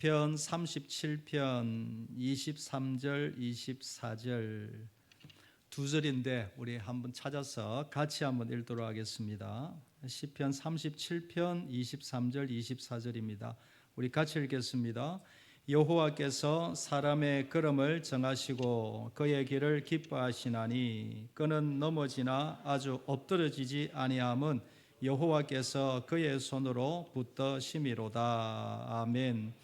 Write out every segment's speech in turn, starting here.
편 37편 23절 24절 두 절인데 우리 한번 찾아서 같이 한번 읽도록 하겠습니다. 시편 37편 23절 24절입니다. 우리 같이 읽겠습니다. 여호와께서 사람의 걸음을 정하시고 그의 길을 기뻐하시나니 그는 넘어지나 아주 엎드러지지 아니함은 여호와께서 그의 손으로 붙드심이로다. 아멘.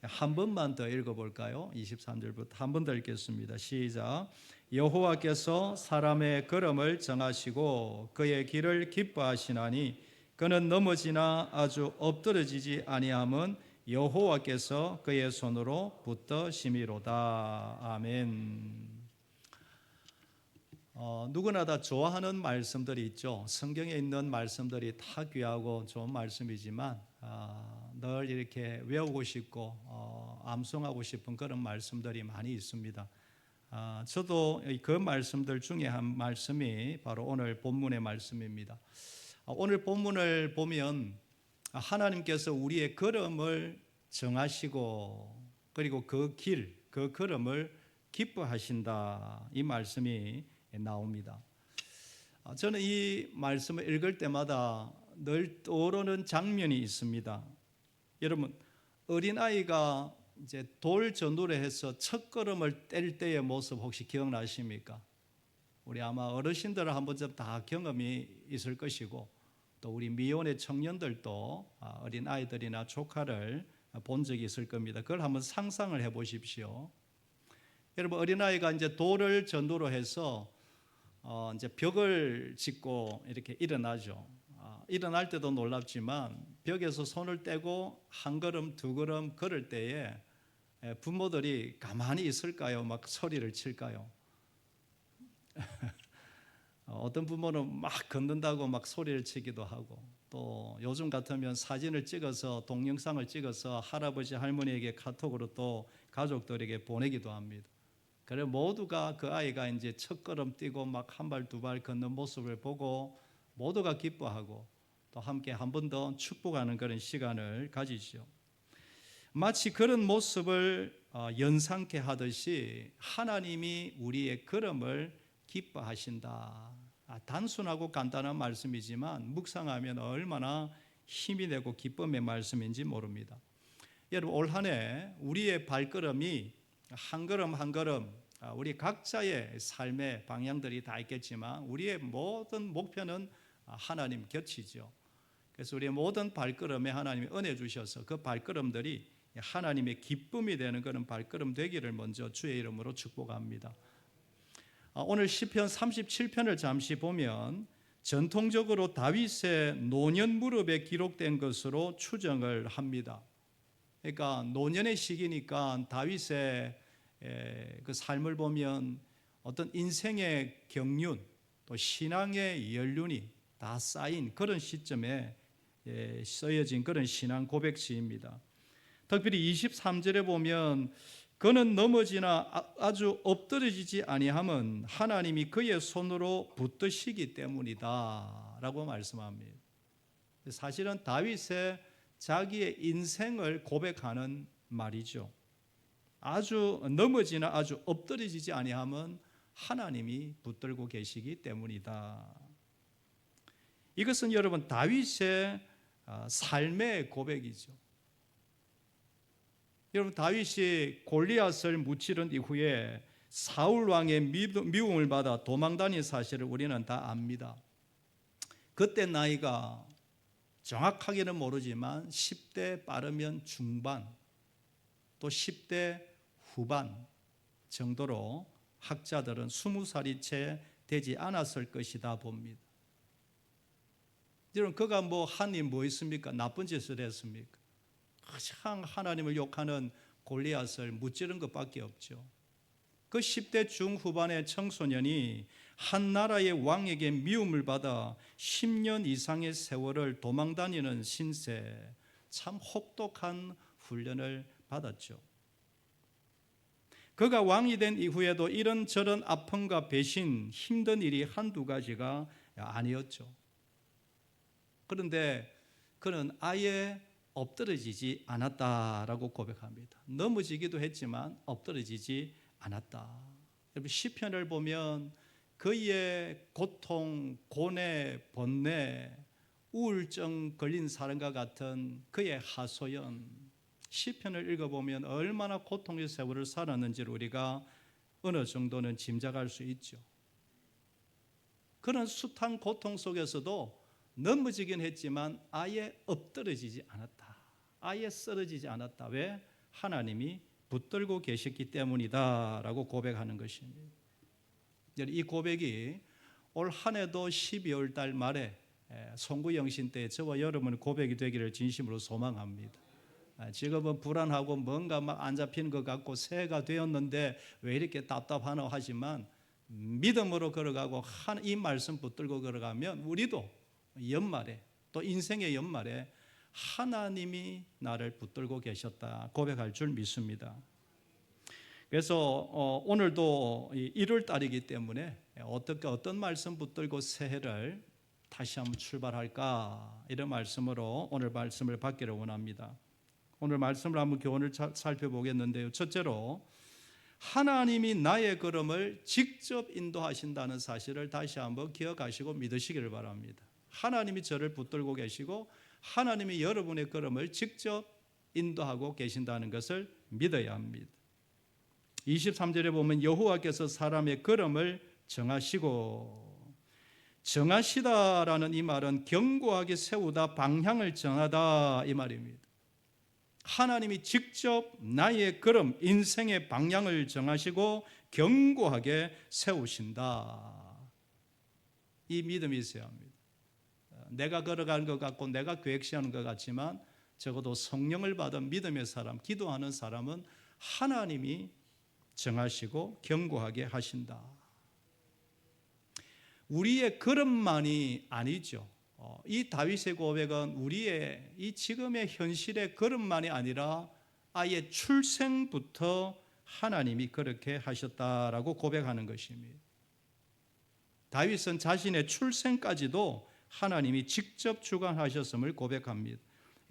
한 번만 더 읽어볼까요? 23절부터 한 번 더 읽겠습니다. 시작. 여호와께서 사람의 걸음을 정하시고 그의 길을 기뻐하시나니 그는 넘어지나 아주 엎드러지지 아니함은 여호와께서 그의 손으로 붙드심이로다. 아멘. 누구나 다 좋아하는 말씀들이 있죠. 성경에 있는 말씀들이 다 귀하고 좋은 말씀이지만 늘 이렇게 외우고 싶고 암송하고 싶은 그런 말씀들이 많이 있습니다. 저도 그 말씀들 중에 한 말씀이 바로 오늘 본문의 말씀입니다. 오늘 본문을 보면 하나님께서 우리의 걸음을 정하시고 그리고 그 길, 그 걸음을 기뻐하신다, 이 말씀이 나옵니다. 저는 이 말씀을 읽을 때마다 늘 떠오르는 장면이 있습니다. 여러분, 어린아이가 이제 돌 전도를 해서 첫 걸음을 뗄 때의 모습 혹시 기억나십니까? 우리 아마 어르신들은 한 번쯤 다 경험이 있을 것이고 또 우리 미혼의 청년들도 어린아이들이나 조카를 본 적이 있을 겁니다. 그걸 한번 상상을 해 보십시오. 여러분, 어린아이가 이제 돌을 전도로 해서 이제 벽을 짚고 이렇게 일어나죠. 일어날 때도 놀랍지만 벽에서 손을 떼고 한 걸음 두 걸음 걸을 때에 부모들이 가만히 있을까요? 막 소리를 칠까요? 어떤 부모는 막 걷는다고 막 소리를 치기도 하고, 또 요즘 같으면 사진을 찍어서 동영상을 찍어서 할아버지 할머니에게 카톡으로 또 가족들에게 보내기도 합니다. 그래 모두가 그 아이가 이제 첫 걸음 뛰고 막 한 발 두 발 걷는 모습을 보고 모두가 기뻐하고 또 함께 한 번 더 축복하는 그런 시간을 가지죠. 마치 그런 모습을 연상케 하듯이 하나님이 우리의 걸음을 기뻐하신다. 단순하고 간단한 말씀이지만 묵상하면 얼마나 힘이 되고 기쁨의 말씀인지 모릅니다. 여러분, 올 한 해 우리의 발걸음이 한 걸음 한 걸음 우리 각자의 삶의 방향들이 다 있겠지만 우리의 모든 목표는 하나님 곁이죠. 그래서 우리의 모든 발걸음에 하나님이 은혜 주셔서 그 발걸음들이 하나님의 기쁨이 되는 그런 발걸음 되기를 먼저 주의 이름으로 축복합니다. 오늘 시편 37편을 잠시 보면 전통적으로 다윗의 노년 무렵에 기록된 것으로 추정을 합니다. 그러니까 노년의 시기니까 다윗의 그 삶을 보면 어떤 인생의 경륜 또 신앙의 연륜이 다 쌓인 그런 시점에 쓰여진 그런 신앙 고백시입니다. 특별히 23절에 보면 그는 넘어지나 아주 엎드러지지 아니함은 하나님이 그의 손으로 붙드시기 때문이다 라고 말씀합니다. 사실은 다윗의 자기의 인생을 고백하는 말이죠. 아주 넘어지나 아주 엎드러지지 아니함은 하나님이 붙들고 계시기 때문이다. 이것은 여러분 다윗의 삶의 고백이죠. 여러분, 다윗이 골리앗을 무찌른 이후에 사울 왕의 미움을 받아 도망다닌 사실을 우리는 다 압니다. 그때 나이가 정확하게는 모르지만 10대 빠르면 중반 또 10대 후반 정도로 학자들은 20살이 채 되지 않았을 것이다 봅니다. 여러분, 그가 한 일 뭐 있습니까? 나쁜 짓을 했습니까? 가장 하나님을 욕하는 골리앗을 무찌른 것밖에 없죠. 그 10대 중후반의 청소년이 한 나라의 왕에게 미움을 받아 10년 이상의 세월을 도망다니는 신세, 참 혹독한 훈련을 받았죠. 그가 왕이 된 이후에도 이런저런 아픔과 배신, 힘든 일이 한두 가지가 아니었죠. 그런데 그는 아예 엎드러지지 않았다라고 고백합니다. 넘어지기도 했지만 엎드러지지 않았다. 여러분 시편을 보면 그의 고통, 고뇌, 번뇌, 우울증 걸린 사람과 같은 그의 하소연, 시편을 읽어보면 얼마나 고통의 세월을 살았는지를 우리가 어느 정도는 짐작할 수 있죠. 그런 숱한 고통 속에서도 넘어지긴 했지만 아예 엎드러지지 않았다. 아예 쓰러지지 않았다. 왜? 하나님이 붙들고 계셨기 때문이다 라고 고백하는 것입니다. 이 고백이 올 한 해도 12월 달 말에 송구영신 때 저와 여러분 고백이 되기를 진심으로 소망합니다. 지금은 불안하고 뭔가 막 안 잡히는 것 같고 새해가 되었는데 왜 이렇게 답답하나 하지만 믿음으로 걸어가고 이 말씀 붙들고 걸어가면 우리도 연말에 또 인생의 연말에 하나님이 나를 붙들고 계셨다 고백할 줄 믿습니다. 그래서 오늘도 1월 달이기 때문에 어떤 말씀 붙들고 새해를 다시 한번 출발할까 이런 말씀으로 오늘 말씀을 받기를 원합니다. 오늘 말씀을 한번 교훈을 살펴보겠는데요. 첫째로 하나님이 나의 걸음을 직접 인도하신다는 사실을 다시 한번 기억하시고 믿으시기를 바랍니다. 하나님이 저를 붙들고 계시고 하나님이 여러분의 걸음을 직접 인도하고 계신다는 것을 믿어야 합니다. 23절에 보면 여호와께서 사람의 걸음을 정하시고, 정하시다라는 이 말은 견고하게 세우다, 방향을 정하다 이 말입니다. 하나님이 직접 나의 걸음, 인생의 방향을 정하시고 견고하게 세우신다. 이 믿음이 있어야 합니다. 내가 걸어가는 것 같고 내가 계획시하는 것 같지만 적어도 성령을 받은 믿음의 사람, 기도하는 사람은 하나님이 정하시고 견고하게 하신다. 우리의 걸음만이 아니죠. 이 다윗의 고백은 우리의 이 지금의 현실의 걸음만이 아니라 아예 출생부터 하나님이 그렇게 하셨다라고 고백하는 것입니다. 다윗은 자신의 출생까지도 하나님이 직접 주관하셨음을 고백합니다.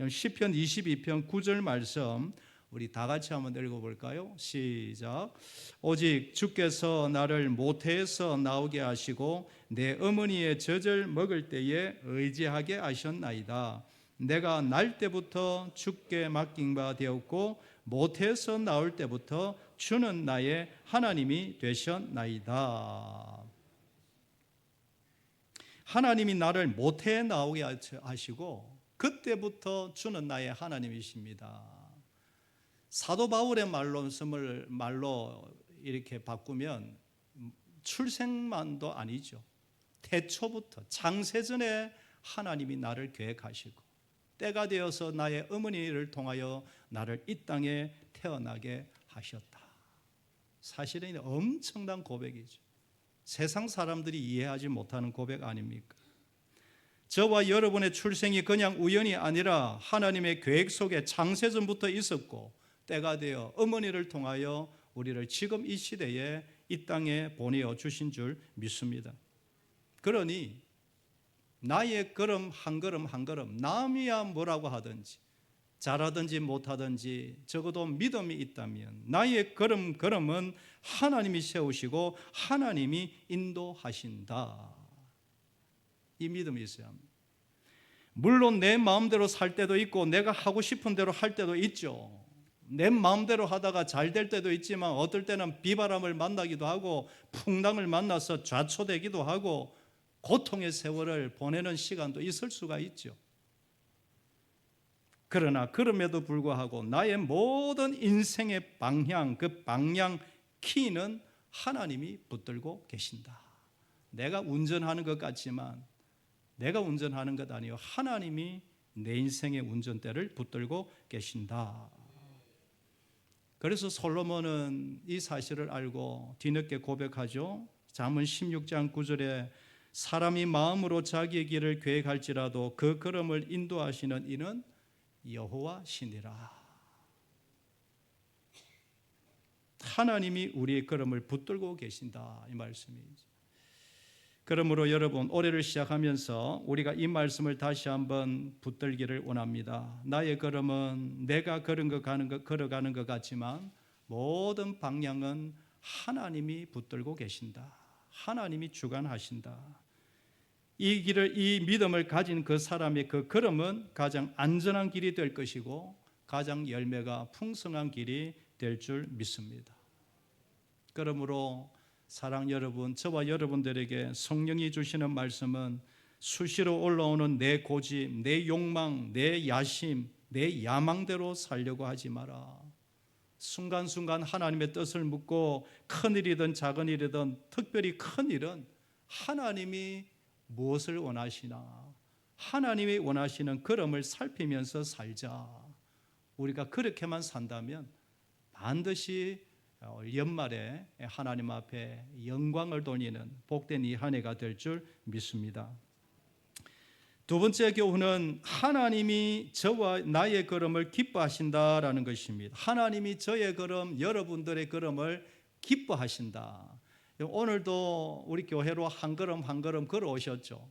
시편 22편 9절 말씀 우리 다 같이 한번 읽어볼까요? 시작. 오직 주께서 나를 모태에서 나오게 하시고 내 어머니의 젖을 먹을 때에 의지하게 하셨나이다. 내가 날 때부터 주께 맡긴 바 되었고 모태에서 나올 때부터 주는 나의 하나님이 되셨나이다. 하나님이 나를 모태에 나오게 하시고 그때부터 주는 나의 하나님이십니다. 사도 바울의 말로 이렇게 바꾸면 출생만도 아니죠. 태초부터 창세전에 하나님이 나를 계획하시고 때가 되어서 나의 어머니를 통하여 나를 이 땅에 태어나게 하셨다. 사실은 엄청난 고백이죠. 세상 사람들이 이해하지 못하는 고백 아닙니까? 저와 여러분의 출생이 그냥 우연이 아니라 하나님의 계획 속에 창세전부터 있었고 때가 되어 어머니를 통하여 우리를 지금 이 시대에 이 땅에 보내어 주신 줄 믿습니다. 그러니 나의 걸음 한 걸음 한 걸음 남이야 뭐라고 하든지 잘하든지 못하든지 적어도 믿음이 있다면 나의 걸음 걸음은 하나님이 세우시고 하나님이 인도하신다. 이 믿음이 있어야 합니다. 물론 내 마음대로 살 때도 있고 내가 하고 싶은 대로 할 때도 있죠. 내 마음대로 하다가 잘 될 때도 있지만 어떨 때는 비바람을 만나기도 하고 풍랑을 만나서 좌초되기도 하고 고통의 세월을 보내는 시간도 있을 수가 있죠. 그러나 그럼에도 불구하고 나의 모든 인생의 방향, 그 방향 키는 하나님이 붙들고 계신다. 내가 운전하는 것 같지만 내가 운전하는 것 아니요 하나님이 내 인생의 운전대를 붙들고 계신다. 그래서 솔로몬은 이 사실을 알고 뒤늦게 고백하죠. 잠언 16장 9절에 사람이 마음으로 자기의 길을 계획할지라도 그 걸음을 인도하시는 이는 여호와시니라. 하나님이 우리의 걸음을 붙들고 계신다 이 말씀이죠. 그러므로 여러분, 올해를 시작하면서 우리가 이 말씀을 다시 한번 붙들기를 원합니다. 나의 걸음은 내가 걸어가는 것 같지만 모든 방향은 하나님이 붙들고 계신다. 하나님이 주관하신다. 이 믿음을 가진 그 사람의 그 걸음은 가장 안전한 길이 될 것이고 가장 열매가 풍성한 길이 될 줄 믿습니다. 그러므로 사랑 여러분, 저와 여러분들에게 성령이 주시는 말씀은 수시로 올라오는 내 고집, 내 욕망, 내 야심, 내 야망대로 살려고 하지 마라. 순간순간 하나님의 뜻을 묻고 큰 일이든 작은 일이든 특별히 큰 일은 하나님이 무엇을 원하시나, 하나님이 원하시는 걸음을 살피면서 살자. 우리가 그렇게만 산다면 반드시 연말에 하나님 앞에 영광을 돌리는 복된 이 한 해가 될 줄 믿습니다. 두 번째 교훈은 하나님이 저와 나의 걸음을 기뻐하신다라는 것입니다. 하나님이 저의 걸음, 여러분들의 걸음을 기뻐하신다. 오늘도 우리 교회로 한 걸음 한 걸음 걸어오셨죠.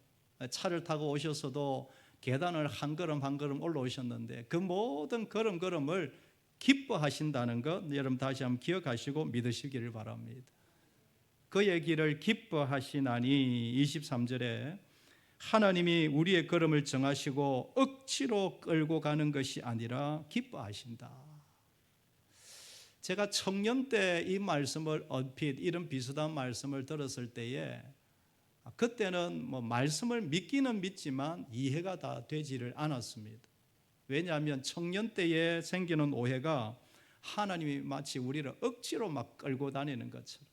차를 타고 오셨어도 계단을 한 걸음 한 걸음 올라오셨는데 그 모든 걸음을 기뻐하신다는 것 여러분 다시 한번 기억하시고 믿으시기를 바랍니다. 그의 길을 기뻐하시나니 23절에 하나님이 우리의 걸음을 정하시고 억지로 끌고 가는 것이 아니라 기뻐하신다. 제가 청년 때 이 말씀을 얼핏 이런 비슷한 말씀을 들었을 때에 그때는 말씀을 믿기는 믿지만 이해가 다 되지를 않았습니다. 왜냐하면 청년 때에 생기는 오해가 하나님이 마치 우리를 억지로 막 끌고 다니는 것처럼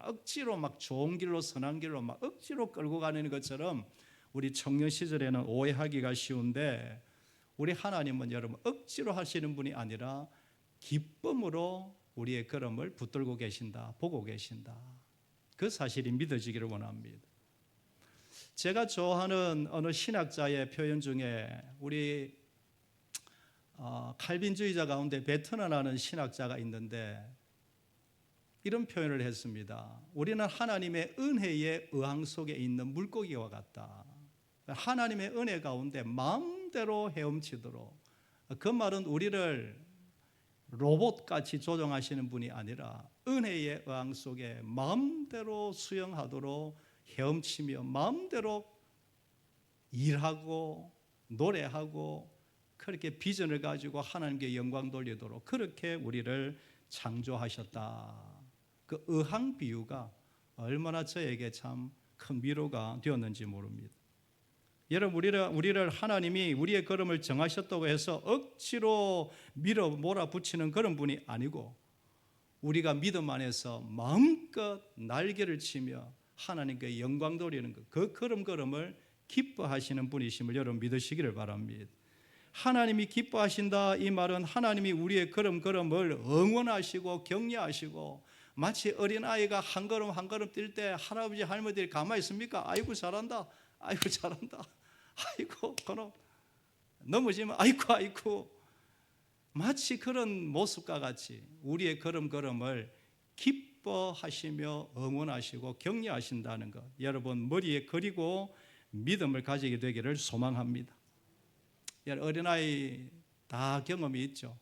억지로 좋은 길로 선한 길로 억지로 끌고 가는 것처럼 우리 청년 시절에는 오해하기가 쉬운데 우리 하나님은 여러분 억지로 하시는 분이 아니라 기쁨으로 우리의 걸음을 붙들고 계신다, 보고 계신다. 그 사실이 믿어지기를 원합니다. 제가 좋아하는 어느 신학자의 표현 중에 우리 칼빈주의자 가운데 베트너라는 신학자가 있는데 이런 표현을 했습니다. 우리는 하나님의 은혜의 어항 속에 있는 물고기와 같다. 하나님의 은혜 가운데 마음대로 헤엄치도록, 그 말은 우리를 로봇같이 조종하시는 분이 아니라 은혜의 어항 속에 마음대로 수영하도록 헤엄치며 마음대로 일하고 노래하고 그렇게 비전을 가지고 하나님께 영광 돌리도록 그렇게 우리를 창조하셨다. 그 어항 비유가 얼마나 저에게 참 큰 위로가 되었는지 모릅니다. 여러분, 우리를 하나님이 우리의 걸음을 정하셨다고 해서 억지로 밀어 몰아붙이는 그런 분이 아니고 우리가 믿음 안에서 마음껏 날개를 치며 하나님께 영광 돌리는 것, 그 걸음을 기뻐하시는 분이심을 여러분 믿으시기를 바랍니다. 하나님이 기뻐하신다 이 말은 하나님이 우리의 걸음을 응원하시고 격려하시고 마치 어린아이가 한 걸음 한 걸음 뛸 때 할아버지 할머니들이 가만히 있습니까? 아이고 잘한다, 아이고 잘한다, 아이고 그럼 넘어지면 아이고 마치 그런 모습과 같이 우리의 걸음을 기뻐하시며 응원하시고 격려하신다는 것 여러분 머리에 그리고 믿음을 가지게 되기를 소망합니다. 어린아이 다 경험이 있죠.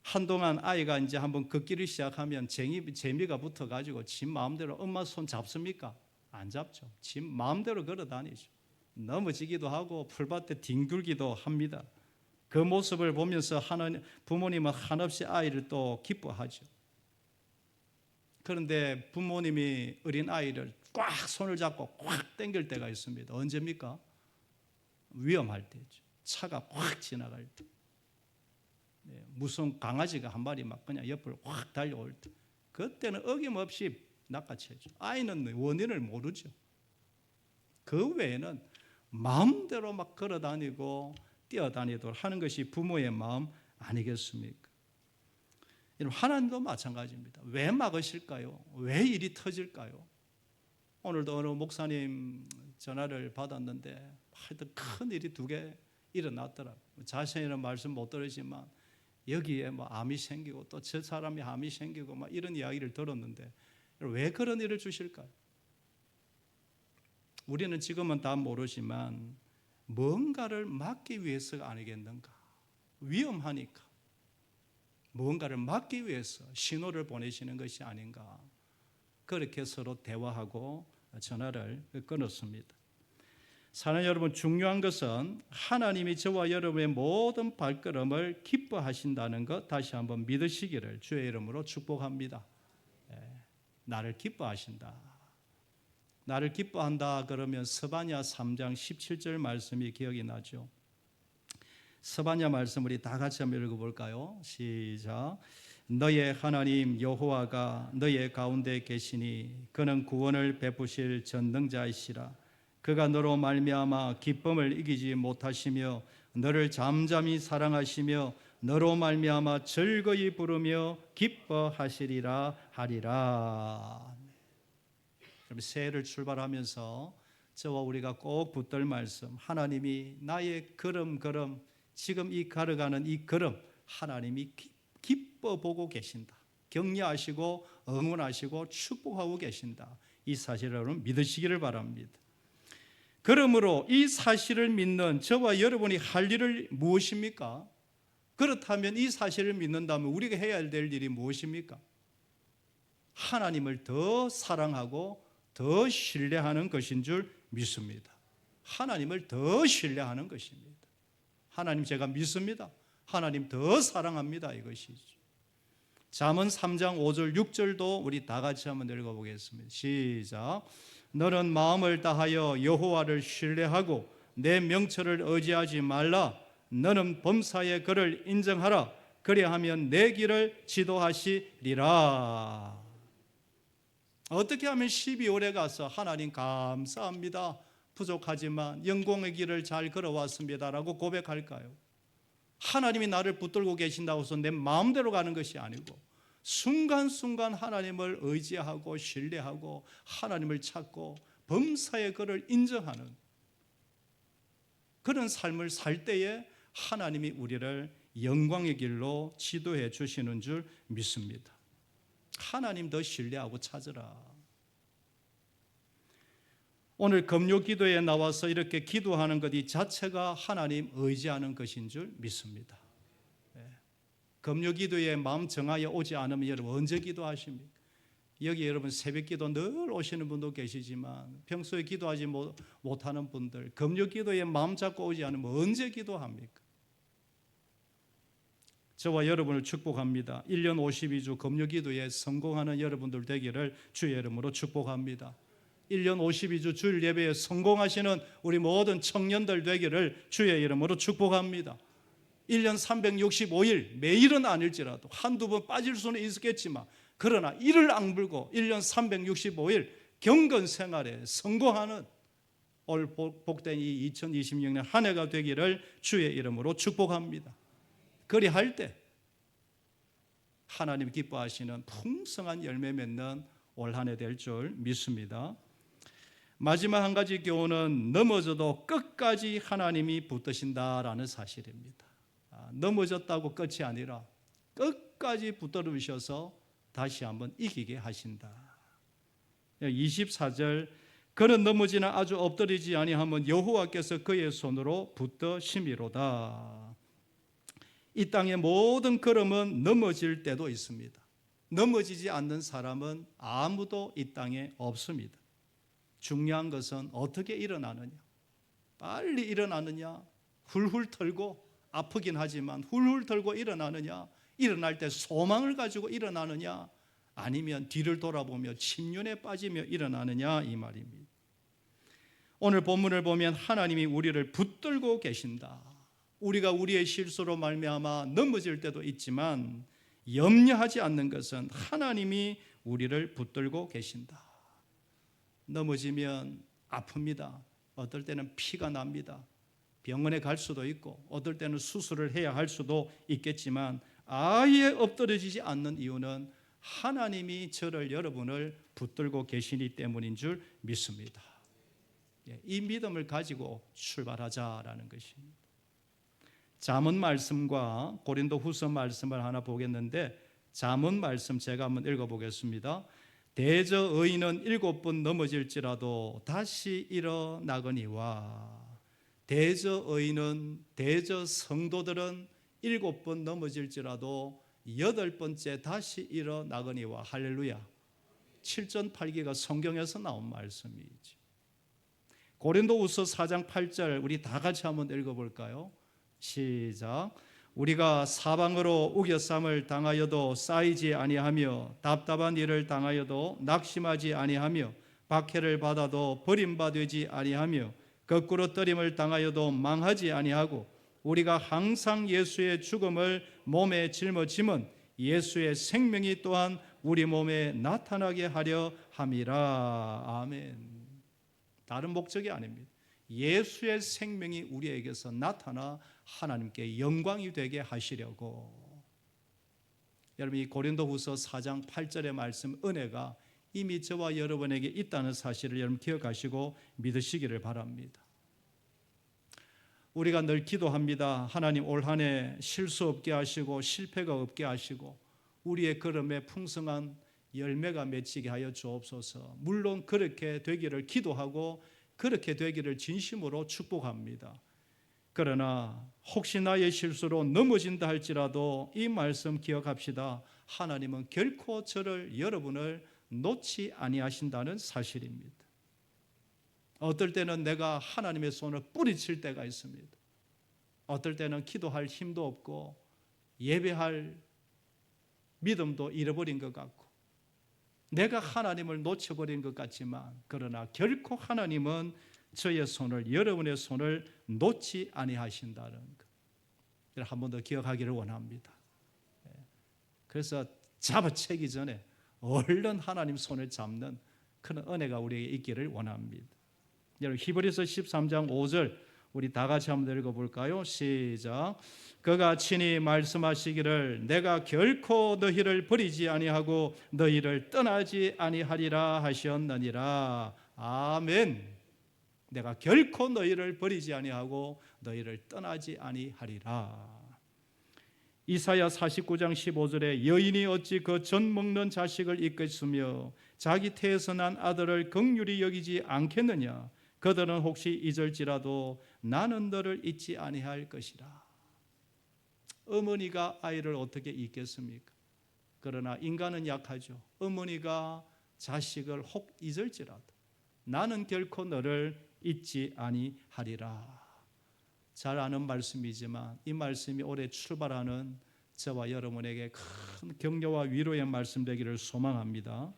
한동안 아이가 이제 한번 걷기를 시작하면 재미가 붙어가지고 지 마음대로 엄마 손 잡습니까? 안 잡죠. 지 마음대로 걸어 다니죠. 넘어지기도 하고 풀밭에 뒹굴기도 합니다. 그 모습을 보면서 부모님은 한없이 아이를 또 기뻐하죠. 그런데 부모님이 어린 아이를 꽉 손을 잡고 꽉 당길 때가 있습니다. 언제입니까? 위험할 때죠. 차가 확 지나갈 때, 무슨 강아지가 한 마리 막 그냥 옆으로 확 달려올 때, 그때는 어김없이 낚아채죠. 아이는 원인을 모르죠. 그 외에는 마음대로 막 걸어다니고 뛰어다니도록 하는 것이 부모의 마음 아니겠습니까? 하나님도 마찬가지입니다. 왜 막으실까요? 왜 일이 터질까요? 오늘도 어느 목사님 전화를 받았는데 하여튼 큰 일이 2개 일어났더라고요. 자세히는 말씀 못 드리지만 여기에 암이 생기고 또 저 사람이 암이 생기고 이런 이야기를 들었는데 왜 그런 일을 주실까요? 우리는 지금은 다 모르지만 뭔가를 막기 위해서가 아니겠는가? 위험하니까 뭔가를 막기 위해서 신호를 보내시는 것이 아닌가? 그렇게 서로 대화하고 전화를 끊었습니다. 사랑하는 여러분, 중요한 것은 하나님이 저와 여러분의 모든 발걸음을 기뻐하신다는 것 다시 한번 믿으시기를 주의 이름으로 축복합니다. 나를 기뻐하신다. 나를 기뻐한다 그러면 스바냐 3장 17절 말씀이 기억이 나죠. 스바냐 말씀 우리 다 같이 한번 읽어볼까요? 시작. 너의 하나님 여호와가 너의 가운데 계시니 그는 구원을 베푸실 전능자이시라. 그가 너로 말미암아 기쁨을 이기지 못하시며 너를 잠잠히 사랑하시며 너로 말미암아 즐거이 부르며 기뻐하시리라 하리라. 새해를 출발하면서 저와 우리가 꼭 붙들 말씀, 하나님이 나의 걸음 지금 이 걸어가는 이 걸음 하나님이 기뻐 보고 계신다. 격려하시고 응원하시고 축복하고 계신다. 이 사실을 여러분 믿으시기를 바랍니다. 그러므로 이 사실을 믿는 저와 여러분이 할 일은 무엇입니까? 그렇다면 이 사실을 믿는다면 우리가 해야 될 일이 무엇입니까? 하나님을 더 사랑하고 더 신뢰하는 것인 줄 믿습니다. 하나님을 더 신뢰하는 것입니다. 하나님 제가 믿습니다. 하나님 더 사랑합니다. 이것이죠. 잠언 3장 5절 6절도 우리 다 같이 한번 읽어보겠습니다. 시작. 너는 마음을 다하여 여호와를 신뢰하고 내 명철을 의지하지 말라. 너는 범사의 그를 인정하라. 그리하면 내 길을 지도하시리라. 어떻게 하면 12월에 가서 하나님 감사합니다. 부족하지만 영광의 길을 잘 걸어왔습니다라고 고백할까요? 하나님이 나를 붙들고 계신다고 해서 내 마음대로 가는 것이 아니고 순간순간 하나님을 의지하고 신뢰하고 하나님을 찾고 범사의 그를 인정하는 그런 삶을 살 때에 하나님이 우리를 영광의 길로 지도해 주시는 줄 믿습니다. 하나님 더 신뢰하고 찾으라. 오늘 금요 기도에 나와서 이렇게 기도하는 것 이 자체가 하나님 의지하는 것인 줄 믿습니다. 금요 기도에 마음 정하여 오지 않으면 여러분 언제 기도하십니까? 여기 여러분 새벽 기도 늘 오시는 분도 계시지만 평소에 기도하지 못하는 분들 금요 기도에 마음 잡고 오지 않으면 언제 기도합니까? 저와 여러분을 축복합니다. 1년 52주 금요 기도에 성공하는 여러분들 되기를 주의 이름으로 축복합니다. 1년 52주 주일 예배에 성공하시는 우리 모든 청년들 되기를 주의 이름으로 축복합니다. 1년 365일 매일은 아닐지라도 한두 번 빠질 수는 있겠지만 그러나 이를 악물고 1년 365일 경건 생활에 성공하는 올 복된 이 2026년 한 해가 되기를 주의 이름으로 축복합니다. 그리할 때 하나님 기뻐하시는 풍성한 열매 맺는 올 한 해 될 줄 믿습니다. 마지막 한 가지 교훈은 넘어져도 끝까지 하나님이 붙드신다라는 사실입니다. 넘어졌다고 끝이 아니라 끝까지 붙들으셔서 다시 한번 이기게 하신다. 24절 그는 넘어지나 아주 엎드리지 아니하면 여호와께서 그의 손으로 붙드심이로다. 이 땅의 모든 걸음은 넘어질 때도 있습니다. 넘어지지 않는 사람은 아무도 이 땅에 없습니다. 중요한 것은 어떻게 일어나느냐, 빨리 일어나느냐, 훌훌 털고 아프긴 하지만 훌훌 털고 일어나느냐, 일어날 때 소망을 가지고 일어나느냐, 아니면 뒤를 돌아보며 침륜에 빠지며 일어나느냐 이 말입니다. 오늘 본문을 보면 하나님이 우리를 붙들고 계신다. 우리가 우리의 실수로 말미암아 넘어질 때도 있지만 염려하지 않는 것은 하나님이 우리를 붙들고 계신다. 넘어지면 아픕니다. 어떨 때는 피가 납니다. 병원에 갈 수도 있고 어떨 때는 수술을 해야 할 수도 있겠지만 아예 엎드러지지 않는 이유는 하나님이 저를 여러분을 붙들고 계시기 때문인 줄 믿습니다. 이 믿음을 가지고 출발하자라는 것입니다. 잠언 말씀과 고린도 후서 말씀을 하나 보겠는데 잠언 말씀 제가 한번 읽어보겠습니다. 대저 의인은 7번 넘어질지라도 다시 일어나거니와. 대저 의인은, 대저 성도들은 7번 넘어질지라도 8번째 다시 일어나거니와. 할렐루야. 7전 8기가 성경에서 나온 말씀이지. 고린도후서 4장 8절 우리 다 같이 한번 읽어볼까요? 시작. 우리가 사방으로 우겨쌈을 당하여도 쌓이지 아니하며 답답한 일을 당하여도 낙심하지 아니하며 박해를 받아도 버림받지 아니하며 거꾸로 떨림을 당하여도 망하지 아니하고 우리가 항상 예수의 죽음을 몸에 짊어짐은 예수의 생명이 또한 우리 몸에 나타나게 하려 함이라. 아멘. 다른 목적이 아닙니다. 예수의 생명이 우리에게서 나타나 하나님께 영광이 되게 하시려고. 여러분, 이 고린도후서 4장 8절의 말씀 은혜가 이미 저와 여러분에게 있다는 사실을 여러분 기억하시고 믿으시기를 바랍니다. 우리가 늘 기도합니다. 하나님, 올 한 해 실수 없게 하시고 실패가 없게 하시고 우리의 걸음에 풍성한 열매가 맺히게 하여 주옵소서. 물론 그렇게 되기를 기도하고 그렇게 되기를 진심으로 축복합니다. 그러나 혹시 나의 실수로 넘어진다 할지라도 이 말씀 기억합시다. 하나님은 결코 저를, 여러분을 놓지 아니하신다는 사실입니다. 어떨 때는 내가 하나님의 손을 뿌리칠 때가 있습니다. 어떨 때는 기도할 힘도 없고 예배할 믿음도 잃어버린 것 같고 내가 하나님을 놓쳐버린 것 같지만, 그러나 결코 하나님은 저의 손을, 여러분의 손을 놓지 아니하신다는 것, 한 번 더 기억하기를 원합니다. 그래서 잡아채기 전에 얼른 하나님 손을 잡는 그런 은혜가 우리에게 있기를 원합니다. 여러분, 히브리서 13장 5절 우리 다 같이 한번 읽어볼까요? 시작. 그가 친히 말씀하시기를 내가 결코 너희를 버리지 아니하고 너희를 떠나지 아니하리라 하셨느니라. 아멘. 내가 결코 너희를 버리지 아니하고 너희를 떠나지 아니하리라. 이사야 49장 15절에 여인이 어찌 그 젖 먹는 자식을 잊겠으며 자기 태에서 난 아들을 긍휼히 여기지 않겠느냐. 그들은 혹시 잊을지라도 나는 너를 잊지 아니할 것이라. 어머니가 아이를 어떻게 잊겠습니까? 그러나 인간은 약하죠. 어머니가 자식을 혹 잊을지라도 나는 결코 너를 잊지 아니하리라. 잘 아는 말씀이지만 이 말씀이 올해 출발하는 저와 여러분에게 큰 격려와 위로의 말씀 되기를 소망합니다.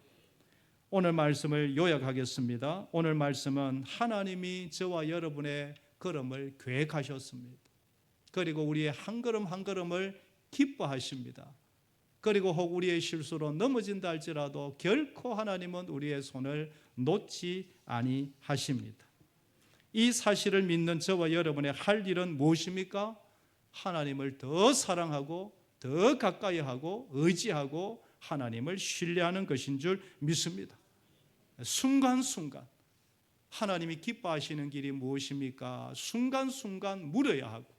오늘 말씀을 요약하겠습니다. 오늘 말씀은 하나님이 저와 여러분의 걸음을 계획하셨습니다. 그리고 우리의 한 걸음 한 걸음을 기뻐하십니다. 그리고 혹 우리의 실수로 넘어진다 할지라도 결코 하나님은 우리의 손을 놓지 아니하십니다. 이 사실을 믿는 저와 여러분의 할 일은 무엇입니까? 하나님을 더 사랑하고 더 가까이 하고 의지하고 하나님을 신뢰하는 것인 줄 믿습니다. 순간순간 하나님이 기뻐하시는 길이 무엇입니까? 순간순간 물어야 하고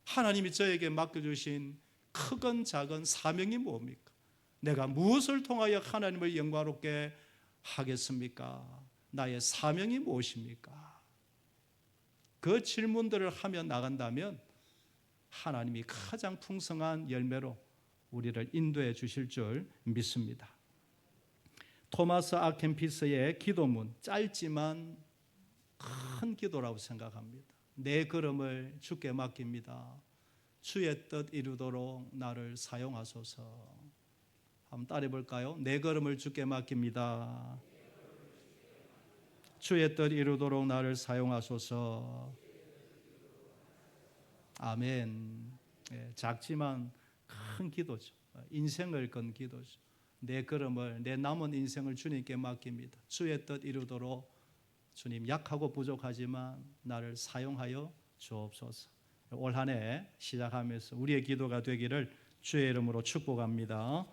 하나님이 저에게 맡겨주신 크건 작은 사명이 뭡니까? 내가 무엇을 통하여 하나님을 영광롭게 하겠습니까? 나의 사명이 무엇입니까? 그 질문들을 하며 나간다면 하나님이 가장 풍성한 열매로 우리를 인도해 주실 줄 믿습니다. 토마스 아켄피스의 기도문, 짧지만 큰 기도라고 생각합니다. 내 걸음을 주께 맡깁니다. 주의 뜻 이루도록 나를 사용하소서. 한번 따라해 볼까요? 내 걸음을 주께 맡깁니다. 주의 뜻 이루도록 나를 사용하소서. 아멘. 작지만 큰 기도죠. 인생을 건 기도죠. 내 걸음을, 내 남은 인생을 주님께 맡깁니다. 주의 뜻 이루도록 주님, 약하고 부족하지만 나를 사용하여 주옵소서. 올 한 해 시작하면서 우리의 기도가 되기를 주의 이름으로 축복합니다.